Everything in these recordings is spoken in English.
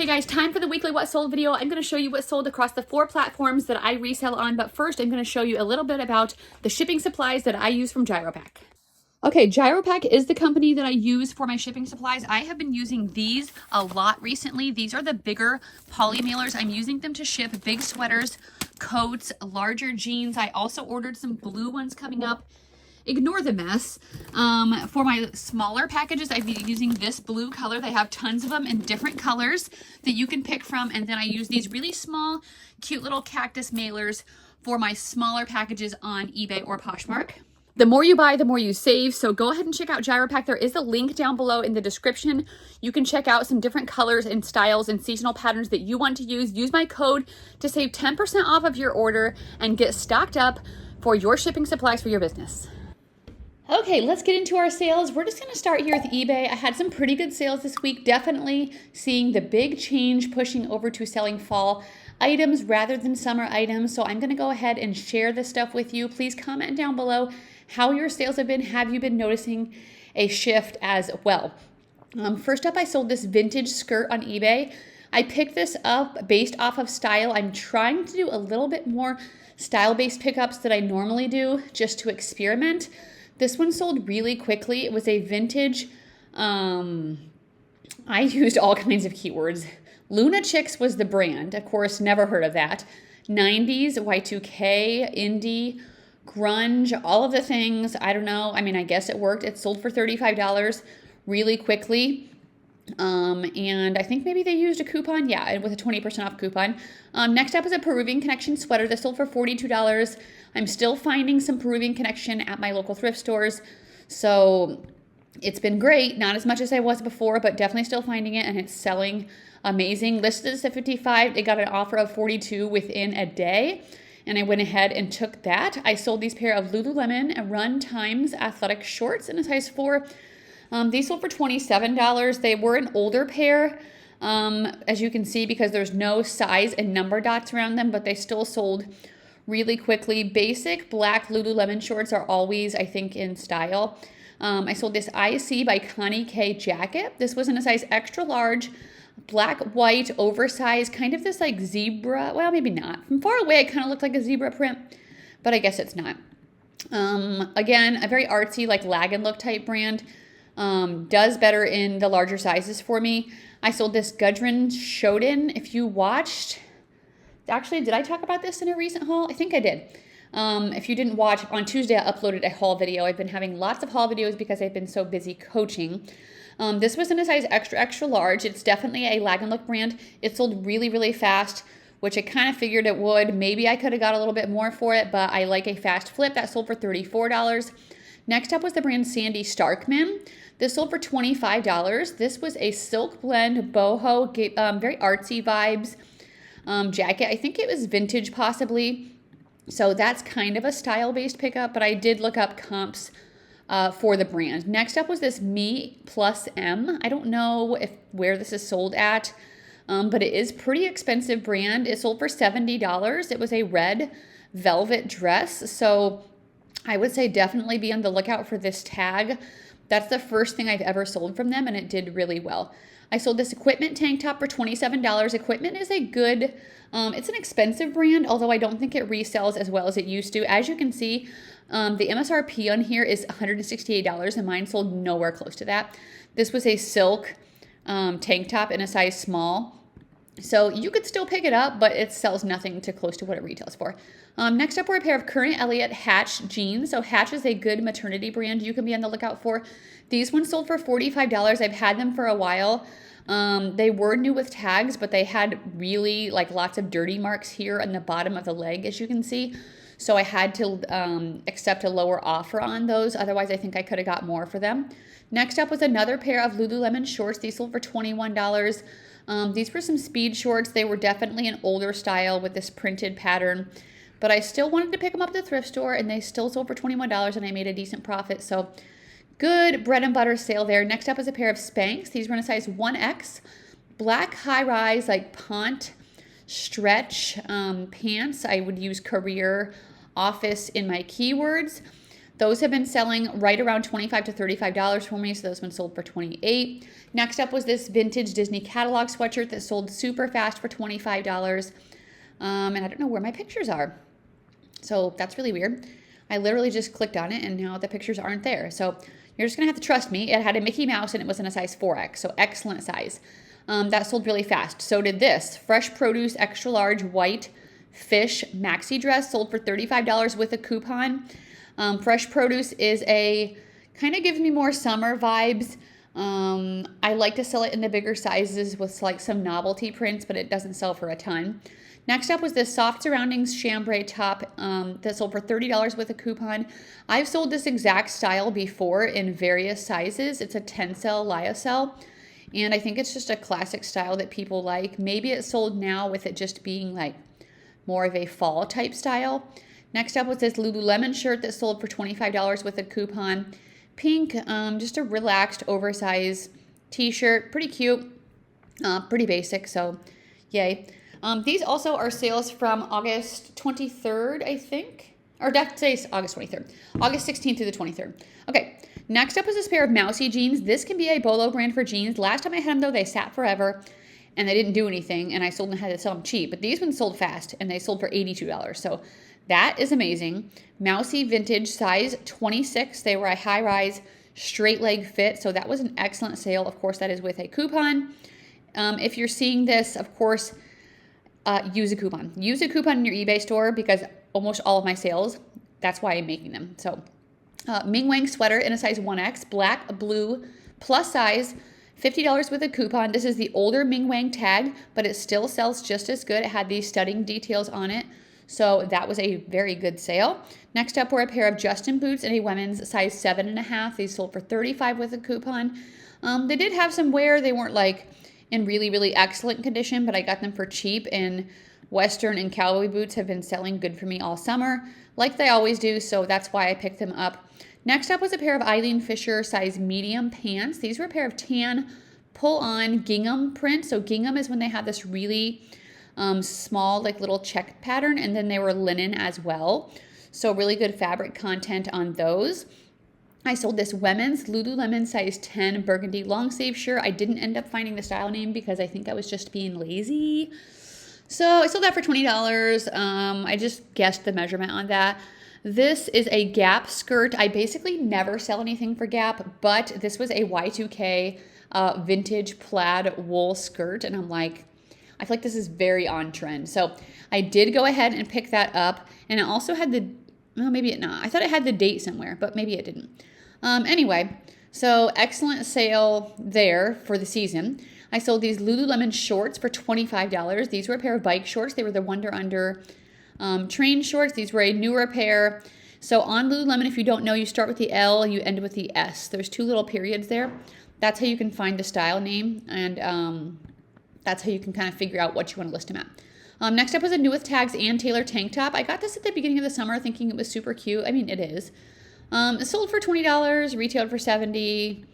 Okay guys, time for the weekly what sold video. I'm going to show you what sold across the 4 platforms that I resell on, but first I'm going to show you a little bit about the shipping supplies that I use from Gyropack. Okay, Gyropack is the company that I use for my shipping supplies. I have been using these a lot recently. These are the bigger poly mailers. I'm using them to ship big sweaters, coats, larger jeans. I also ordered some blue ones coming up. Ignore the mess. For my smaller packages, I've been using this blue color. They have tons of them in different colors that you can pick from. And then I use these really small, cute little cactus mailers for my smaller packages on eBay or Poshmark. The more you buy, the more you save. So go ahead and check out Gyropack. There is a link down below in the description. You can check out some different colors and styles and seasonal patterns that you want to use. Use my code to save 10% off of your order and get stocked up for your shipping supplies for your business. Okay, let's get into our sales. We're just going to start here with eBay. I had some pretty good sales this week. Definitely seeing the big change pushing over to selling fall items rather than summer items. So I'm going to go ahead and share this stuff with you. Please comment down below how your sales have been. Have you been noticing a shift as well? First up, I sold this vintage skirt on eBay. I picked this up based off of style. I'm trying to do a little bit more style-based pickups that I normally do just to experiment. This one sold really quickly. It was a vintage, I used all kinds of keywords. Luna Chicks was the brand. Of course, never heard of that. 90s, Y2K, indie, grunge, all of the things. I don't know. I mean, I guess it worked. It sold for $35 really quickly. And I think maybe they used a coupon. Yeah, with a 20% off coupon. Next up is a Peruvian Connection sweater. This sold for $42. I'm still finding some Peruvian Connection at my local thrift stores. So it's been great. Not as much as I was before, but definitely still finding it, and it's selling amazing. Listed as at $55. They got an offer of $42 within a day, and I went ahead and took that. I sold these pair of Lululemon Run Times athletic shorts in a size 4. These sold for $27. They were an older pair, as you can see, because there's no size and number dots around them, but they still sold really quickly. Basic black Lululemon shorts are always, I think, in style. I sold this IC by Connie K jacket. This was in a size extra large, black, white, oversized, kind of this like zebra. Well, maybe not. From far away, it kind of looked like a zebra print, but I guess it's not. Again, a very artsy, like lag and look type brand. Does better in the larger sizes for me. I sold this Gudrun Shoden. If you watched, actually, did I talk about this in a recent haul? I think I did. If you didn't watch, on Tuesday I uploaded a haul video. I've been having lots of haul videos because I've been so busy coaching. This was in a size extra, extra large. It's definitely a lag and look brand. It sold really, really fast, which I kind of figured it would. Maybe I could have got a little bit more for it, but I like a fast flip. That sold for $34. Next up was the brand Sandy Starkman. This sold for $25. This was a silk blend boho, very artsy vibes jacket. I think it was vintage possibly. So that's kind of a style-based pickup, but I did look up comps for the brand. Next up was this Me Plus M. I don't know where this is sold at, but it is pretty expensive brand. It sold for $70. It was a red velvet dress. So I would say definitely be on the lookout for this tag. That's the first thing I've ever sold from them, and it did really well. I sold this Equipment tank top for $27. Equipment is a good, it's an expensive brand, although I don't think it resells as well as it used to. As you can see, the MSRP on here is $168, and mine sold nowhere close to that. This was a silk tank top in a size small. So you could still pick it up, but it sells nothing to close to what it retails for. Next up were a pair of Current Elliott Hatch jeans. So Hatch is a good maternity brand you can be on the lookout for. These ones sold for $45. I've had them for a while. They were new with tags, but they had really like lots of dirty marks here on the bottom of the leg, as you can see. So I had to accept a lower offer on those. Otherwise, I think I could have got more for them. Next up was another pair of Lululemon shorts. These sold for $21. These were some speed shorts. They were definitely an older style with this printed pattern, but I still wanted to pick them up at the thrift store, and they still sold for $21, and I made a decent profit. So good bread and butter sale there. Next up is a pair of Spanx. These were in a size 1X, black high-rise like pant stretch pants. I would use career office in my keywords. Those have been selling right around $25 to $35 for me, so those ones sold for $28. Next up was this vintage Disney catalog sweatshirt that sold super fast for $25. And I don't know where my pictures are. So that's really weird. I literally just clicked on it and now the pictures aren't there. So you're just going to have to trust me. It had a Mickey Mouse and it was in a size 4X, so excellent size. That sold really fast. So did this. Fresh Produce Extra Large White Fish Maxi Dress sold for $35 with a coupon. Fresh Produce is kind of gives me more summer vibes. I like to sell it in the bigger sizes with like some novelty prints, but it doesn't sell for a ton. Next up was this Soft Surroundings chambray top that sold for $30 with a coupon. I've sold this exact style before in various sizes. It's a tencel lyocell, and I think it's just a classic style that people like. Maybe it's sold now with it just being like more of a fall type style. Next up was this Lululemon shirt that sold for $25 with a coupon. Pink, just a relaxed oversized t-shirt. Pretty cute, pretty basic, so yay. These also are sales from August 23rd, I think. Or today's August 23rd. August 16th through the 23rd. Okay, next up is this pair of Mousy jeans. This can be a Bolo brand for jeans. Last time I had them, though, they sat forever, and they didn't do anything, and I sold them, had to sell them cheap. But these ones sold fast, and they sold for $82. So that is amazing. Mousy vintage, size 26. They were a high-rise, straight leg fit, so that was an excellent sale. Of course, that is with a coupon. If you're seeing this, of course, use a coupon. Use a coupon in your eBay store because almost all of my sales, that's why I'm making them. So Ming Wang sweater in a size 1X, black, blue, plus size, $50 with a coupon. This is the older Ming Wang tag, but it still sells just as good. It had these studding details on it. So that was a very good sale. Next up were a pair of Justin boots in a women's size 7.5. These sold for $35 with a coupon. They did have some wear. They weren't like in really, really excellent condition, but I got them for cheap, and Western and cowboy boots have been selling good for me all summer, like they always do, so that's why I picked them up. Next up was a pair of Eileen Fisher size medium pants. These were a pair of tan pull-on gingham print. So gingham is when they have this really small, like little check pattern, and then they were linen as well. So really good fabric content on those. I sold this women's Lululemon size 10 burgundy long sleeve shirt. I didn't end up finding the style name because I think I was just being lazy. So I sold that for $20. I just guessed the measurement on that. This is a Gap skirt. I basically never sell anything for Gap, but this was a Y2K vintage plaid wool skirt. And I'm like, I feel like this is very on trend. So I did go ahead and pick that up. And it also had well, maybe it not. I thought it had the date somewhere, but maybe it didn't. Anyway, so excellent sale there for the season. I sold these Lululemon shorts for $25. These were a pair of bike shorts. They were the Wonder Under train shorts. These were a newer pair. So on Lululemon, if you don't know, you start with the L, you end with the S. There's two little periods there. That's how you can find the style name, and that's how you can kind of figure out what you want to list them at. Next up was a new with tags and tailor tank top. I got this at the beginning of the summer thinking it was super cute. I mean, it is. It sold for $20, retailed for $70.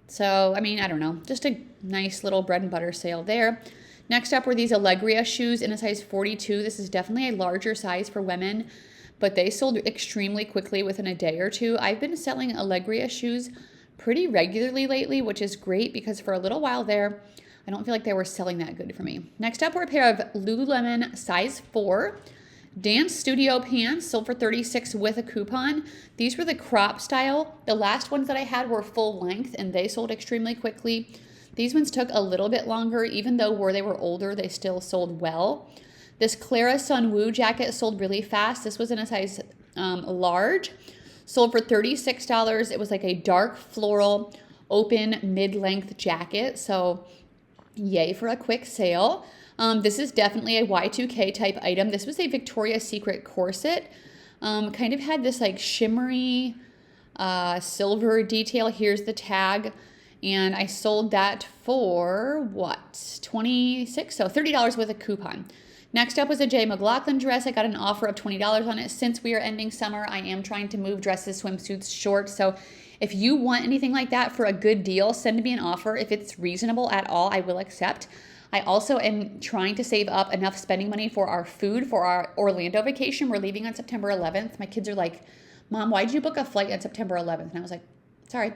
So, I mean, I don't know. Just a nice little bread and butter sale there. Next up were these Allegria shoes in a size 42. This is definitely a larger size for women, but they sold extremely quickly within a day or two. I've been selling Allegria shoes pretty regularly lately, which is great because for a little while there, I don't feel like they were selling that good for me. Next up were a pair of Lululemon size 4 Dance Studio pants, sold for $36 with a coupon. These were the crop style. The last ones that I had were full length, and they sold extremely quickly. These ones took a little bit longer. Even though where they were older, they still sold well. This Clara Sunwoo jacket sold really fast. This was in a size large. Sold for $36. It was like a dark floral, open mid-length jacket. So yay for a quick sale. This is definitely a Y2K type item. This was a Victoria's Secret corset. Kind of had this like shimmery silver detail. Here's the tag. And I sold that for what? $26? So $30 with a coupon. Next up was a J. McLaughlin dress. I got an offer of $20 on it. Since we are ending summer, I am trying to move dresses, swimsuits, shorts. So if you want anything like that for a good deal, send me an offer. If it's reasonable at all, I will accept. I also am trying to save up enough spending money for our food for our Orlando vacation. We're leaving on September 11th. My kids are like, Mom, why did you book a flight on September 11th? And I was like, sorry.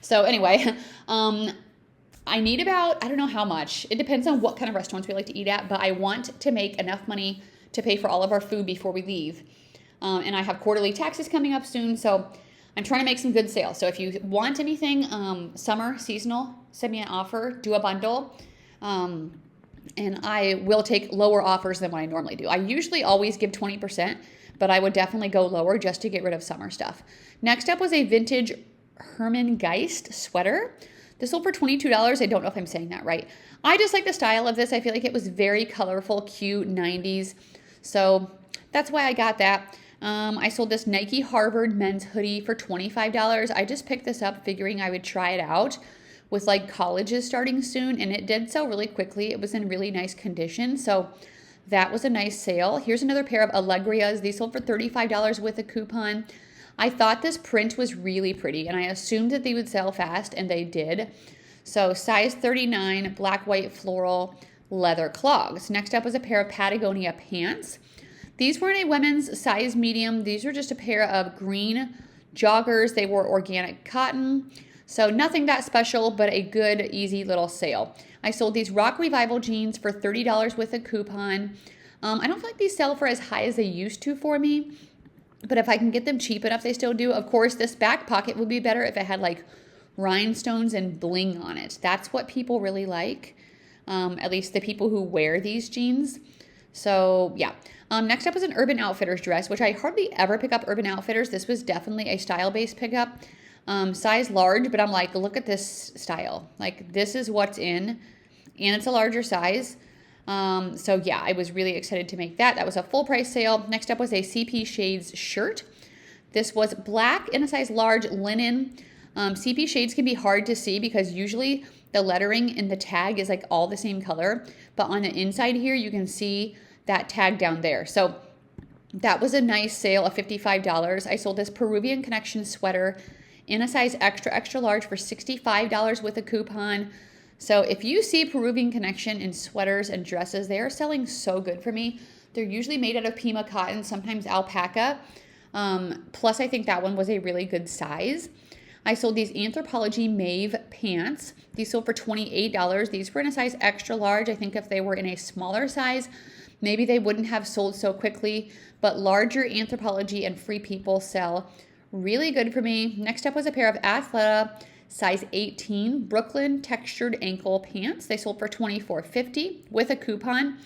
So anyway, I need about, I don't know how much. It depends on what kind of restaurants we like to eat at, but I want to make enough money to pay for all of our food before we leave. And I have quarterly taxes coming up soon, so I'm trying to make some good sales. So if you want anything summer, seasonal, send me an offer, do a bundle. And I will take lower offers than what I normally do. I usually always give 20%, but I would definitely go lower just to get rid of summer stuff. Next up was a vintage Herman Geist sweater. This sold for $22. I don't know if I'm saying that right. I just like the style of this. I feel like it was very colorful, cute, 90s. So that's why I got that. I sold this Nike Harvard men's hoodie for $25. I just picked this up figuring I would try it out with like colleges starting soon, and it did sell really quickly. It was in really nice condition, so that was a nice sale. Here's another pair of Allegrias. These sold for $35 with a coupon. I thought this print was really pretty, and I assumed that they would sell fast, and they did. So size 39, black, white, floral, leather clogs. Next up was a pair of Patagonia pants. These were in a women's size medium. These were just a pair of green joggers. They were organic cotton. So nothing that special, but a good, easy little sale. I sold these Rock Revival jeans for $30 with a coupon. I don't feel like these sell for as high as they used to for me, but if I can get them cheap enough, they still do. Of course, this back pocket would be better if it had like rhinestones and bling on it. That's what people really like, at least the people who wear these jeans. So yeah. Next up was an Urban Outfitters dress, which I hardly ever pick up Urban Outfitters. This was definitely a style-based pickup. Size large, but I'm like, look at this style. Like, this is what's in, and it's a larger size. So yeah, I was really excited to make that. That was a full price sale. Next up was a CP Shades shirt. This was black in a size large, linen. CP Shades can be hard to see because usually the lettering in the tag is like all the same color, but on the inside here, you can see that tag down there. So that was a nice sale of $55. I sold this Peruvian Connection sweater in a size extra, extra large for $65 with a coupon. So if you see Peruvian Connection in sweaters and dresses, they are selling so good for me. They're usually made out of Pima cotton, sometimes alpaca. Plus, I think that one was a really good size. I sold these Anthropologie Mauve pants. These sold for $28. These were in a size extra large. I think if they were in a smaller size, maybe they wouldn't have sold so quickly. But larger Anthropologie and Free People sell really good for me. Next up was a pair of Athleta size 18 Brooklyn textured ankle pants. They sold for $24.50 with a coupon.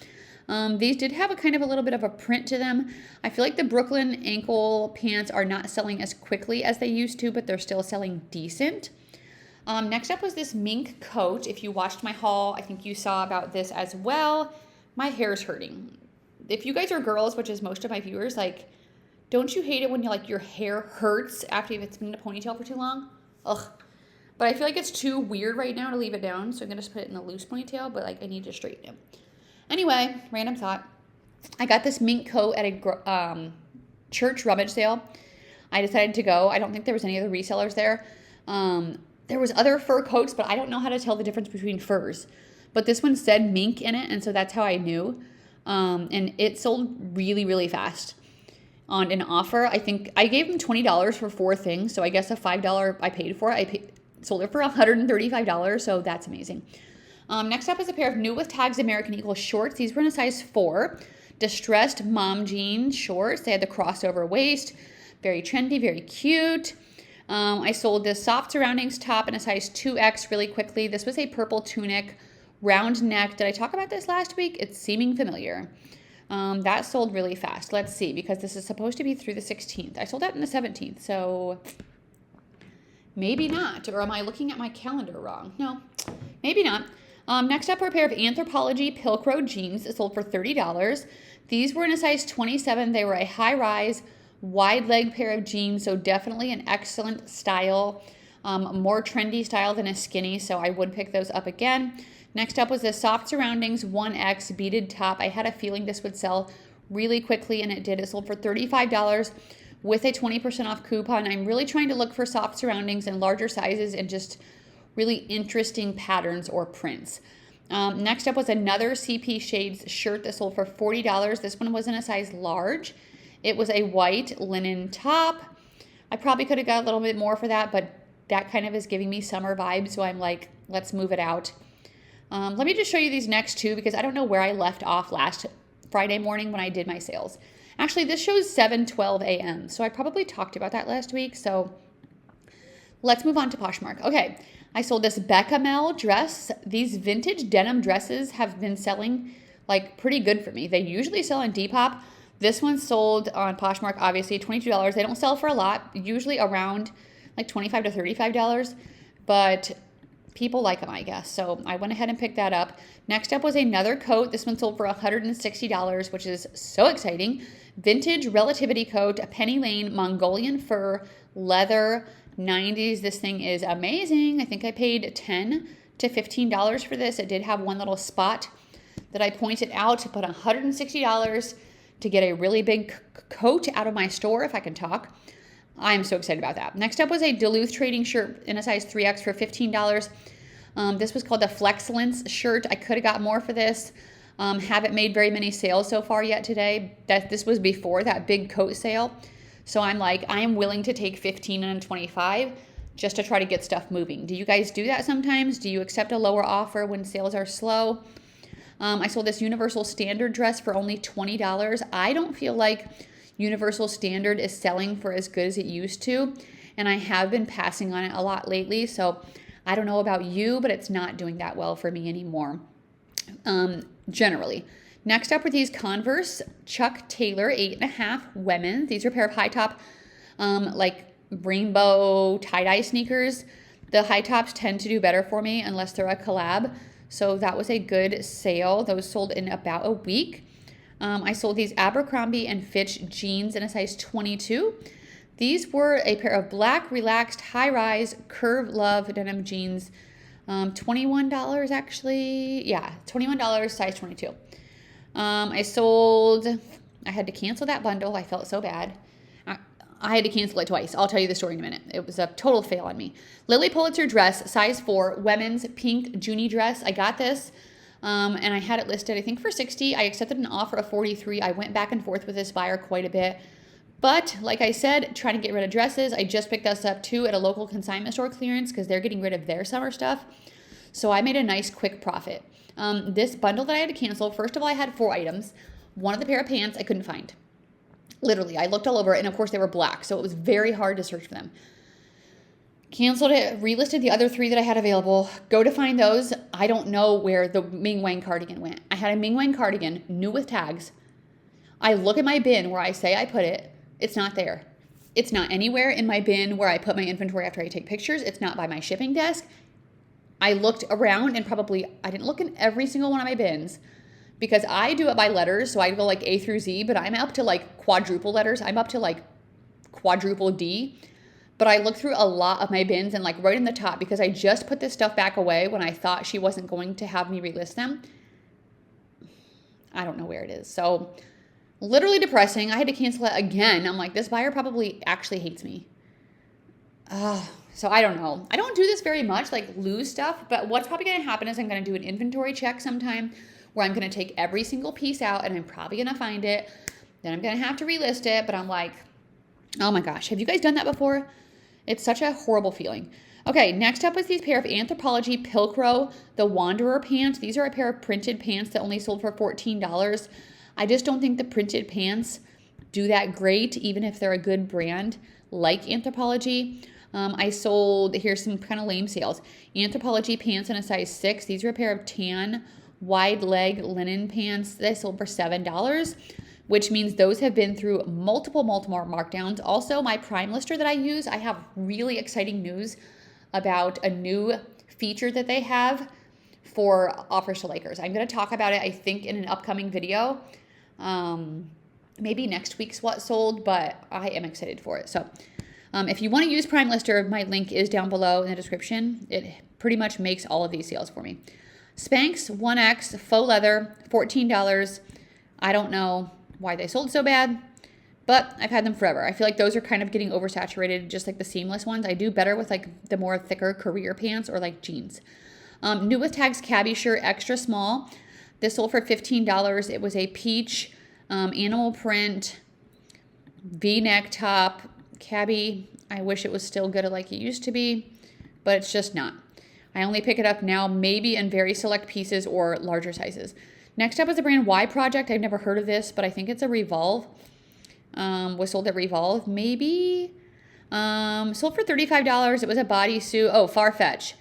These did have a kind of a little bit of a print to them. I feel like the Brooklyn ankle pants are not selling as quickly as they used to, but they're still selling decent. Next up was this mink coat. If you watched my haul, I think you saw about this as well. My hair's hurting. If you guys are girls, which is most of my viewers, like, don't you hate it when your hair hurts after it's been in a ponytail for too long? Ugh. But I feel like it's too weird right now to leave it down, so I'm going to just put it in a loose ponytail, but like I need to straighten it. Anyway, random thought. I got this mink coat at a church rummage sale. I decided to go. I don't think there was any other resellers there. There was other fur coats, but I don't know how to tell the difference between furs. But this one said mink in it, and so that's how I knew. And it sold really, really fast. On an offer, I think I gave them $20 for 4 things, so I guess a $5 I paid for it. Sold it for $135, so that's amazing. Next up is a pair of New with Tags American Eagle shorts. These were in a size 4. Distressed mom jean shorts. They had the crossover waist. Very trendy, very cute. I sold this soft surroundings top in a size 2X really quickly. This was a purple tunic, round neck. Did I talk about this last week? It's seeming familiar. That sold really fast. Let's see, because this is supposed to be through the 16th. I sold that on the 17th, so maybe not. Or am I looking at my calendar wrong? No, maybe not. Next up are a pair of Anthropologie Pilcrow jeans that sold for $30. These were in a size 27. They were a high-rise, wide leg pair of jeans, so definitely an excellent style, more trendy style than a skinny, so I would pick those up again. Next up was this Soft Surroundings 1X beaded top. I had a feeling this would sell really quickly, and it did. It sold for $35 with a 20% off coupon. I'm really trying to look for soft surroundings in larger sizes and just really interesting patterns or prints. Next up was another CP Shades shirt that sold for $40. This one was in a size large. It was a white linen top. I probably could have got a little bit more for that, but that kind of is giving me summer vibes, so I'm like, let's move it out. Let me just show you these next two because I don't know where I left off last Friday morning when I did my sales. Actually, this shows 7:12 a.m., so I probably talked about that last week, so let's move on to Poshmark. Okay, I sold this Bechamel dress. These vintage denim dresses have been selling like pretty good for me. They usually sell on Depop. This one sold on Poshmark, obviously $22. They don't sell for a lot, usually around like $25 to $35, but people like them, I guess. So I went ahead and picked that up. Next up was another coat. This one sold for $160, which is so exciting. Vintage Relativity coat, a Penny Lane Mongolian fur, leather, 90s. This thing is amazing. I think I paid $10 to $15 for this. It did have one little spot that I pointed out to put $160 to get a really big coat out of my store, if I can talk. I'm so excited about that. Next up was a Duluth trading shirt in a size 3X for $15. This was called the Flexcellence shirt. I could have got more for this. Haven't made very many sales so far yet today. This was before that big coat sale. So I'm like, I am willing to take 15 and 25 just to try to get stuff moving. Do you guys do that sometimes? Do you accept a lower offer when sales are slow? I sold this Universal Standard dress for only $20. I don't feel like Universal Standard is selling for as good as it used to, and I have been passing on it a lot lately, so I don't know about you, but it's not doing that well for me anymore, generally. Next up are these Converse Chuck Taylor 8.5 women. These are a pair of high top, like rainbow tie-dye sneakers. The high tops tend to do better for me unless they're a collab, so that was a good sale. Those sold in about a week. I sold these Abercrombie & Fitch jeans in a size 22. These were a pair of black, relaxed, high-rise, curve love denim jeans. $21 actually. Yeah, $21, size 22. I had to cancel that bundle. I felt so bad. I had to cancel it twice. I'll tell you the story in a minute. It was a total fail on me. Lily Pulitzer dress, size 4, women's pink Junie dress. I got this. And I had it listed, I think, for $60. I accepted an offer of $43. I went back and forth with this buyer quite a bit. But like I said, trying to get rid of dresses. I just picked this up too at a local consignment store clearance because they're getting rid of their summer stuff. So I made a nice quick profit. This bundle that I had to cancel, first of all, I had 4 items. One of the pair of pants I couldn't find. Literally, I looked all over, and of course they were black, so it was very hard to search for them. Canceled it, relisted the other 3 that I had available. Go to find those. I don't know where the Ming Wang cardigan went. I had a Ming Wang cardigan, new with tags. I look at my bin where I say I put it. It's not there. It's not anywhere in my bin where I put my inventory after I take pictures. It's not by my shipping desk. I looked around and I didn't look in every single one of my bins because I do it by letters. So I go like A through Z, but I'm up to like quadruple letters. I'm up to like quadruple D. But I looked through a lot of my bins and like right in the top because I just put this stuff back away when I thought she wasn't going to have me relist them. I don't know where it is. So literally depressing. I had to cancel it again. I'm like, this buyer probably actually hates me. So I don't know. I don't do this very much, like lose stuff. But what's probably going to happen is I'm going to do an inventory check sometime where I'm going to take every single piece out and I'm probably going to find it. Then I'm going to have to relist it. But I'm like, oh my gosh. Have you guys done that before? It's such a horrible feeling. Okay, next up is these pair of Anthropologie Pilcrow, the Wanderer pants. These are a pair of printed pants that only sold for $14. I just don't think the printed pants do that great, even if they're a good brand like Anthropologie. I sold, here's some kind of lame sales. Anthropologie pants in a size 6. These are a pair of tan, wide leg linen pants. They sold for $7. Which means those have been through multiple markdowns. Also, my Prime Lister that I use, I have really exciting news about a new feature that they have for offers to likers. I'm going to talk about it, I think, in an upcoming video. Maybe next week's what sold, but I am excited for it. So if you want to use Prime Lister, my link is down below in the description. It pretty much makes all of these sales for me. Spanx 1X faux leather, $14. I don't know why they sold so bad, but I've had them forever. I feel like those are kind of getting oversaturated, just like the seamless ones. I do better with like the more thicker career pants or like jeans. New with tags cabbie shirt, extra small. This sold for $15. It was a peach animal print V-neck top cabbie. I wish it was still good like it used to be, but it's just not. I only pick it up now maybe in very select pieces or larger sizes. Next up is the brand Y Project. I've never heard of this, but I think it's a Revolve. Was sold at Revolve, maybe. Sold for $35. It was a bodysuit. Oh, Farfetch.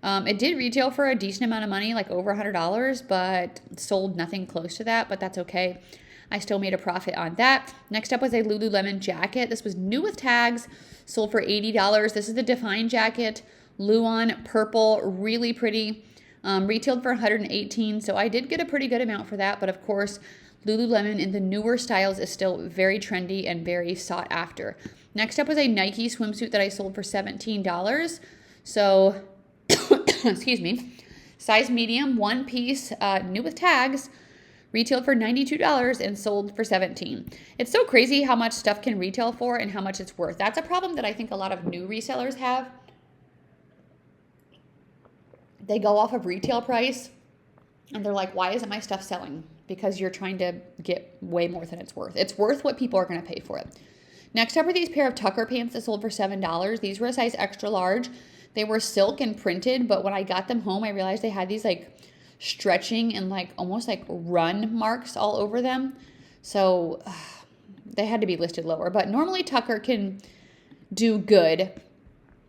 It did retail for a decent amount of money, like over $100, but sold nothing close to that, but that's okay. I still made a profit on that. Next up was a Lululemon jacket. This was new with tags, sold for $80. This is the Define jacket, Luon purple, really pretty. Retailed for $118, so I did get a pretty good amount for that, but of course, Lululemon in the newer styles is still very trendy and very sought after. Next up was a Nike swimsuit that I sold for $17. So, excuse me, size medium, one piece, new with tags, retailed for $92 and sold for $17. It's so crazy how much stuff can retail for and how much it's worth. That's a problem that I think a lot of new resellers have. They go off of retail price and they're like, why isn't my stuff selling? Because you're trying to get way more than it's worth. It's worth what people are going to pay for it. Next up are these pair of Tucker pants that sold for $7. These were a size extra large. They were silk and printed, but when I got them home, I realized they had these like stretching and like almost like run marks all over them. So they had to be listed lower. But normally Tucker can do good,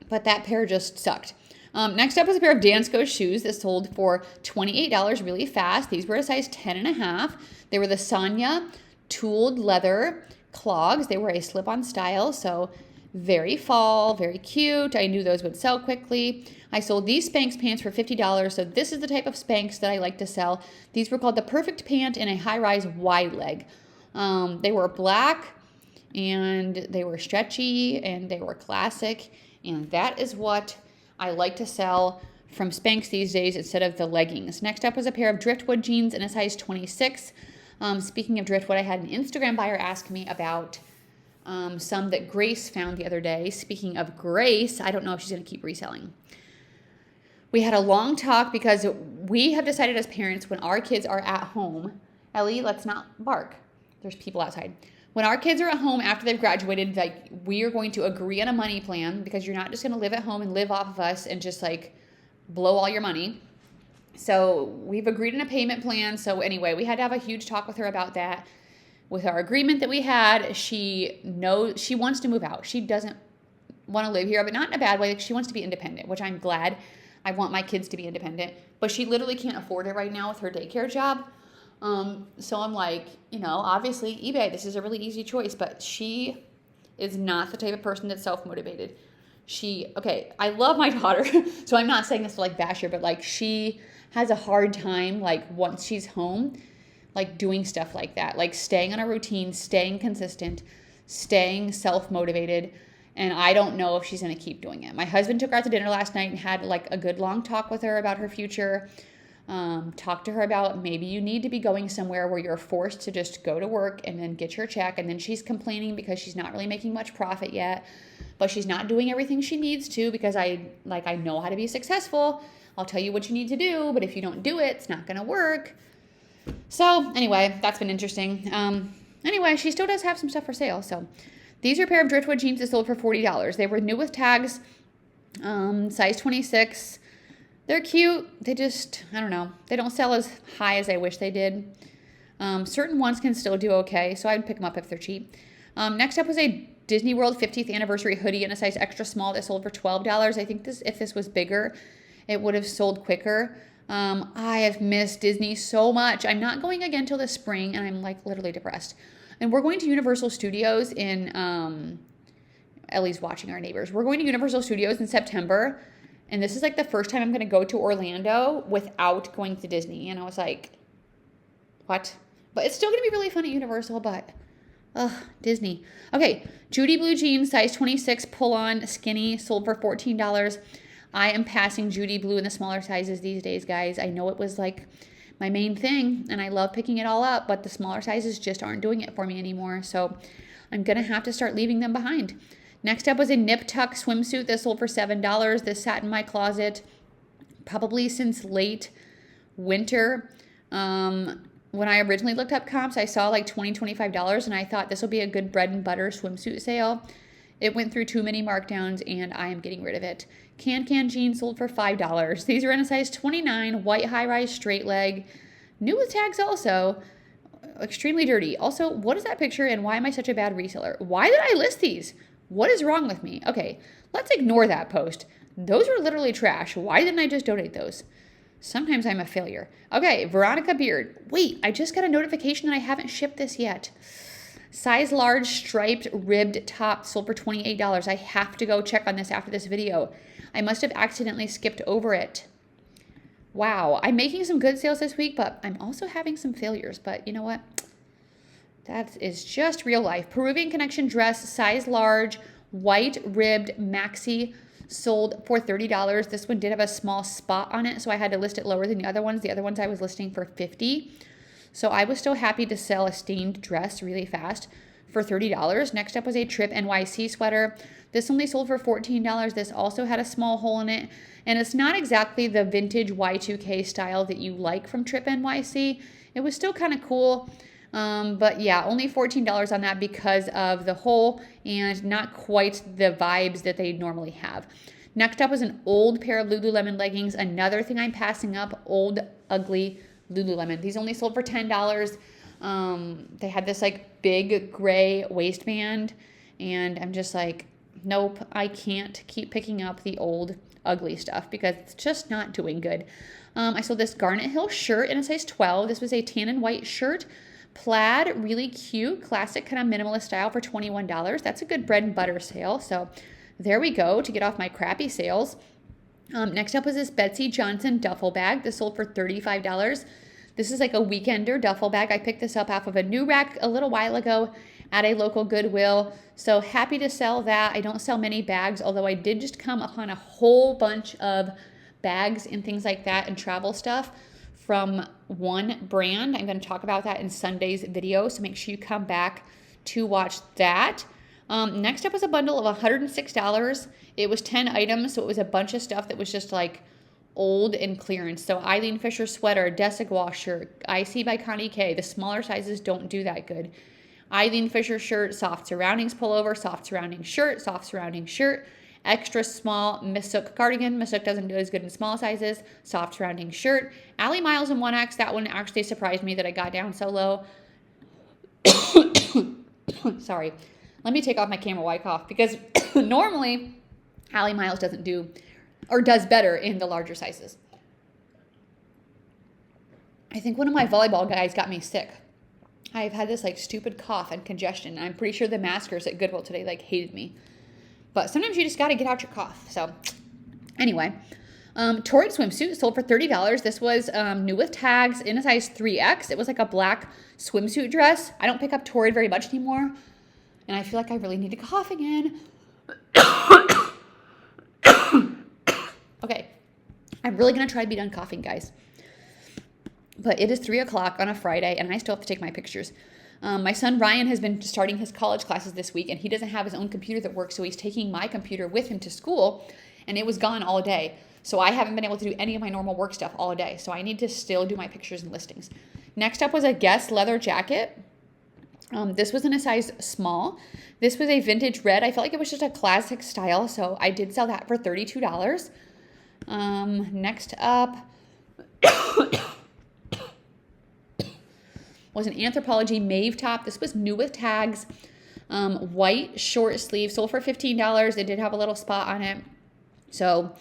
but that pair just sucked. Next up is a pair of Dansko shoes that sold for $28 really fast. These were a size 10.5. They were the Sonya tooled leather clogs. They were a slip-on style, so very fall, very cute. I knew those would sell quickly. I sold these Spanx pants for $50, so this is the type of Spanx that I like to sell. These were called the Perfect Pant in a high-rise wide leg. They were black, and they were stretchy, and they were classic, and that is what I like to sell from Spanx these days instead of the leggings. Next up was a pair of Driftwood jeans in a size 26. Speaking of Driftwood, I had an Instagram buyer ask me about some that Grace found the other day. Speaking of Grace, I don't know if she's going to keep reselling. We had a long talk because we have decided as parents when our kids are at home, Ellie, let's not bark. There's people outside. When our kids are at home after they've graduated, like we are going to agree on a money plan because you're not just going to live at home and live off of us and just like blow all your money. So we've agreed on a payment plan. So anyway, we had to have a huge talk with her about that. With our agreement that we had, she wants to move out. She doesn't want to live here, but not in a bad way. She wants to be independent, which I'm glad. I want my kids to be independent, but she literally can't afford it right now with her daycare job. So I'm like, obviously eBay, this is a really easy choice, but she is not the type of person that's self-motivated. I love my daughter, so I'm not saying this to like bash her, but like she has a hard time, like once she's home, like doing stuff like that, like staying on a routine, staying consistent, staying self-motivated. And I don't know if she's going to keep doing it. My husband took her out to dinner last night and had like a good long talk with her about her future. Talk to her about maybe you need to be going somewhere where you're forced to just go to work and then get your check. And then she's complaining because she's not really making much profit yet, but she's not doing everything she needs to because I know how to be successful. I'll tell you what you need to do, but if you don't do it, it's not going to work. So anyway, that's been interesting. Anyway, she still does have some stuff for sale. So these are a pair of Driftwood jeans that sold for $40. They were new with tags, size 26. They're cute. They just, I don't know. They don't sell as high as I wish they did. Certain ones can still do okay, so I'd pick them up if they're cheap. Next up was a Disney World 50th anniversary hoodie in a size extra small that sold for $12. I think if this was bigger, it would have sold quicker. I have missed Disney so much. I'm not going again till the spring, and I'm like literally depressed. And we're going to Universal Studios in, Ellie's watching our neighbors. We're going to Universal Studios in September. And this is like the first time I'm going to go to Orlando without going to Disney. And I was like, what? But it's still going to be really fun at Universal, but Disney. Okay, Judy Blue jeans, size 26, pull-on, skinny, sold for $14. I am passing Judy Blue in the smaller sizes these days, guys. I know it was like my main thing, and I love picking it all up, but the smaller sizes just aren't doing it for me anymore. So I'm going to have to start leaving them behind. Next up was a nip tuck swimsuit that sold for $7. This sat in my closet probably since late winter. When I originally looked up comps, I saw like $20, $25, and I thought this will be a good bread and butter swimsuit sale. It went through too many markdowns and I am getting rid of it. Can jeans sold for $5. These are in a size 29, white high-rise straight leg. New with tags also. Extremely dirty. Also, what is that picture and why am I such a bad reseller? Why did I list these? What is wrong with me? Okay, let's ignore that post. Those were literally trash. Why didn't I just donate those? Sometimes I'm a failure. Okay, Veronica Beard. Wait, I just got a notification that I haven't shipped this yet. Size large striped ribbed top sold for $28. I have to go check on this after this video. I must have accidentally skipped over it. Wow, I'm making some good sales this week, but I'm also having some failures. But you know what? That is just real life. Peruvian Connection dress, size large, white ribbed maxi, sold for $30. This one did have a small spot on it, so I had to list it lower than the other ones. The other ones I was listing for $50. So I was still happy to sell a stained dress really fast for $30. Next up was a Trip NYC sweater. This only sold for $14. This also had a small hole in it. And it's not exactly the vintage Y2K style that you like from Trip NYC. It was still kind of cool. But yeah, only $14 on that because of the hole and not quite the vibes that they normally have. Next up was an old pair of Lululemon leggings. Another thing I'm passing up, old, ugly Lululemon. These only sold for $10. They had this like big gray waistband and I'm just like, nope, I can't keep picking up the old ugly stuff because it's just not doing good. I sold this Garnet Hill shirt in a size 12. This was a tan and white shirt. Plaid, really cute, classic kind of minimalist style for $21. That's a good bread and butter sale. So there we go to get off my crappy sales. Next up was this Betsy Johnson duffel bag. This sold for $35. This is like a weekender duffel bag. I picked this up off of a new rack a little while ago at a local Goodwill. So happy to sell that. I don't sell many bags, although I did just come upon a whole bunch of bags and things like that and travel stuff from one brand. I'm going to talk about that in Sunday's video, so make sure you come back to watch that. Next up was a bundle of $106. It was 10 items, so it was a bunch of stuff that was just like old and clearance. So Eileen Fisher sweater, Desigual shirt, IC by Connie K. The smaller sizes don't do that good. Eileen Fisher shirt, soft surroundings pullover, soft surrounding shirt, extra small Missook cardigan. Missook doesn't do as good in small sizes. Soft surrounding shirt. Allie Miles in 1X. That one actually surprised me that I got down so low. Sorry. Let me take off my camera while I cough because normally Allie Miles doesn't do or does better in the larger sizes. I think one of my volleyball guys got me sick. I've had this like stupid cough and congestion. I'm pretty sure the maskers at Goodwill today like hated me. But sometimes you just got to get out your cough. So anyway, Torrid swimsuit sold for $30. This was new with tags in a size 3X. It was like a black swimsuit dress. I don't pick up Torrid very much anymore. And I feel like I really need to cough again. Okay. I'm really going to try to be done coughing, guys. But it is 3 o'clock on a Friday, and I still have to take my pictures. My son Ryan has been starting his college classes this week, and he doesn't have his own computer that works, so he's taking my computer with him to school, and it was gone all day. So I haven't been able to do any of my normal work stuff all day, so I need to still do my pictures and listings. Next up was a Guess leather jacket. This was in a size small. This was a vintage red. I felt like it was just a classic style, so I did sell that for $32. Next up was an Anthropologie Mauve top. This was new with tags. White short sleeve, sold for $15. It did have a little spot on it. So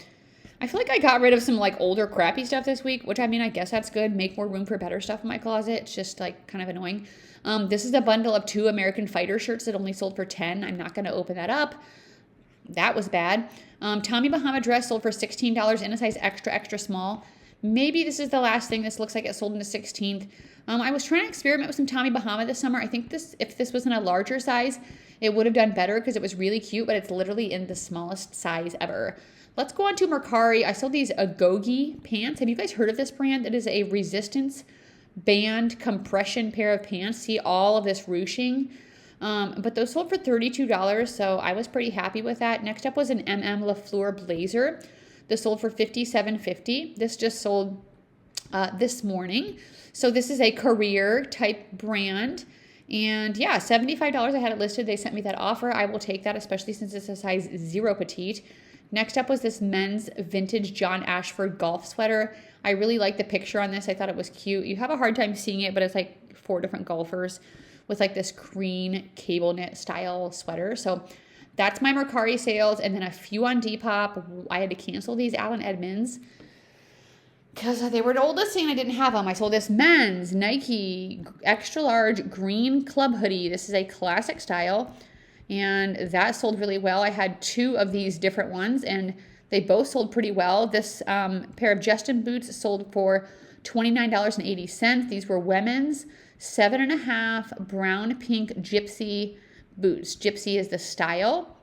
I feel like I got rid of some like older crappy stuff this week, which I mean, I guess that's good. Make more room for better stuff in my closet. It's just like kind of annoying. This is a bundle of 2 American Fighter shirts that only sold for $10. I'm not going to open that up. That was bad. Tommy Bahama dress sold for $16 in a size extra, extra small. Maybe this is the last thing. This looks like it sold in the 16th. I was trying to experiment with some Tommy Bahama this summer. I think if this was in a larger size, it would have done better because it was really cute, but it's literally in the smallest size ever. Let's go on to Mercari. I sold these Agogi pants. Have you guys heard of this brand? It is a resistance band compression pair of pants. See all of this ruching. But those sold for $32, so I was pretty happy with that. Next up was an LaFleur blazer. This sold for $57.50. This just sold this morning. So this is a career type brand, And yeah, $75 I had it listed. They sent me that offer. I will take that, especially since it's a size 0 petite. Next up was this men's vintage John Ashford golf sweater. I really like the picture on this. I thought it was cute. You have a hard time seeing it, but it's like 4 different golfers with like this green cable knit style sweater. So that's my Mercari sales. And then a few on Depop. I had to cancel these Allen Edmonds because they were an old listing and I didn't have them. I sold this men's Nike extra large green club hoodie. This is a classic style. And that sold really well. I had 2 of these different ones and they both sold pretty well. This pair of Justin boots sold for $29.80. These were women's 7.5 brown pink gypsy boots. Gypsy is the style.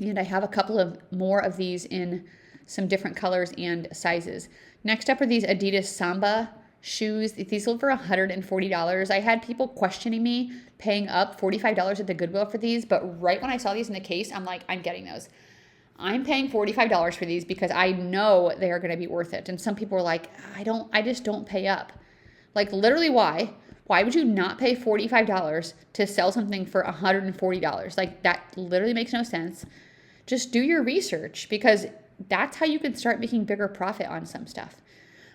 And I have a couple of more of these in some different colors and sizes. Next up are these Adidas Samba shoes. These sold for $140. I had people questioning me paying up $45 at the Goodwill for these, but right when I saw these in the case, I'm like, I'm getting those. I'm paying $45 for these because I know they are going to be worth it. And some people were like, I just don't pay up. Like literally why? Why would you not pay $45 to sell something for $140? Like that literally makes no sense. Just do your research because that's how you can start making bigger profit on some stuff.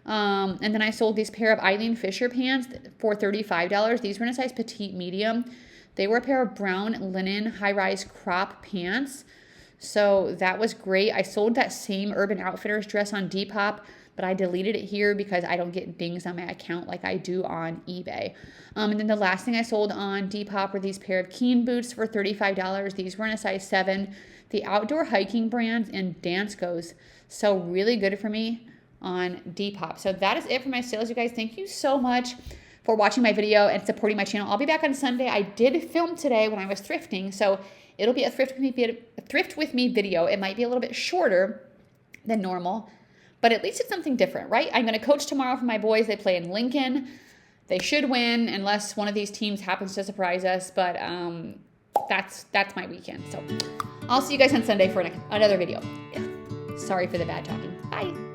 And then I sold these pair of Eileen Fisher pants for $35. These were in a size petite medium. They were a pair of brown linen high-rise crop pants. So that was great. I sold that same Urban Outfitters dress on Depop, but I deleted it here because I don't get dings on my account like I do on eBay. And then the last thing I sold on Depop were these pair of Keen boots for $35. These were in a size 7. The outdoor hiking brands and Dance Goes sell really good for me on Depop. So that is it for my sales, you guys. Thank you so much for watching my video and supporting my channel. I'll be back on Sunday. I did film today when I was thrifting, so it'll be a thrift with me video. It might be a little bit shorter than normal, but at least it's something different, right? I'm going to coach tomorrow for my boys. They play in Lincoln. They should win unless one of these teams happens to surprise us, but that's my weekend. So I'll see you guys on Sunday for another video. Yeah. Sorry for the bad talking. Bye.